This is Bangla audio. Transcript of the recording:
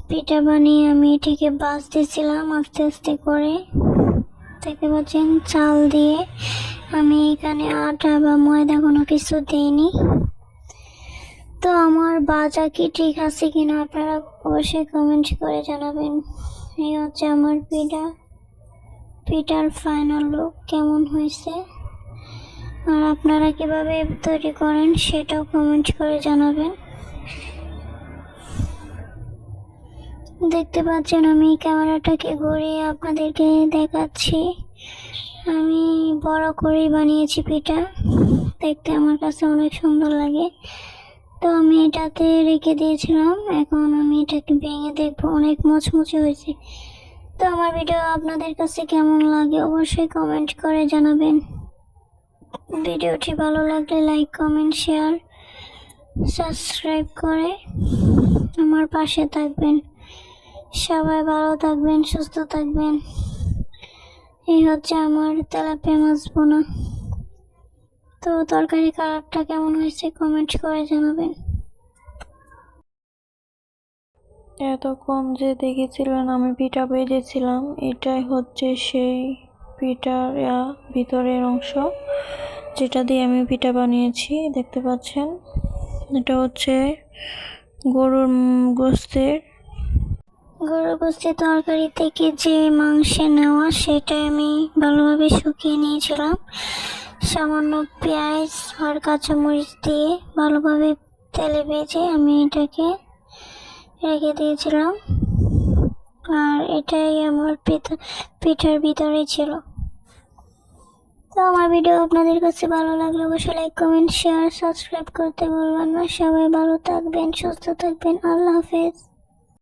পিঠা বানিয়ে আমি এটিকে ভাজতেছিলাম আস্তে আস্তে করে। দেখতে পাচ্ছেন চাল দিয়ে, আমি এখানে আটা বা ময়দা কোনো কিছু দিইনি। তো আমার ভাজা কি ঠিক আছে কিনা আপনারা অবশ্যই কমেন্ট করে জানাবেন। এই হচ্ছে আমার পিঠার ফাইনাল লুক কেমন হয়েছে, আর আপনারা কিভাবে তৈরি করেন সেটাও কমেন্ট করে জানাবেন। দেখতে পাচ্ছেন আমি ক্যামেরাটাকে ঘুরিয়ে আপনাদেরকে দেখাচ্ছি। আমি বড় করেই বানিয়েছি পিঠা, দেখতে আমার কাছে অনেক সুন্দর লাগে। তো আমি এটাতে রেখে দিয়েছিলাম, এখন আমি এটাকে ভেঙে দেখবো, অনেক মুচমুচে হয়েছে। তো আমার ভিডিও আপনাদের কাছে কেমন লাগে অবশ্যই কমেন্ট করে জানাবেন। ভিডিওটি ভালো লাগলে লাইক কমেন্ট শেয়ার সাবস্ক্রাইব করে আমার পাশে থাকবেন। সবাই ভালো থাকবেন, সুস্থ থাকবেন। এই হচ্ছে আমার তেলাপিয়া মাছ বোনা। তো তরকারি কালারটা কেমন হয়েছে কমেন্ট করে জানাবেন। এতক্ষণ যে দেখেছিলেন আমি পিঠা ভেজেছিলাম, এটাই হচ্ছে সেই পিঠার ভিতরের অংশ যেটা দিয়ে আমি পিঠা বানিয়েছি। দেখতে পাচ্ছেন এটা হচ্ছে গরুর গোস্তের তরকারি থেকে যে মাংসে নেওয়া সেটা আমি ভালোভাবে শুকিয়ে নিয়েছিলাম। সামান্য পেঁয়াজ আর কাঁচামরিচ দিয়ে ভালোভাবে তেলে ভেজে আমি এটাকে রেখে দিয়েছিলাম, আর এটাই আমার পিঠার ভিতরে ছিল। তো আমার ভিডিও আপনাদের কাছে ভালো লাগলে অবশ্যই লাইক কমেন্ট শেয়ার সাবস্ক্রাইব করতে ভুলবেন না। সবাই ভালো থাকবেন, সুস্থ থাকবেন। আল্লাহ হাফেজ।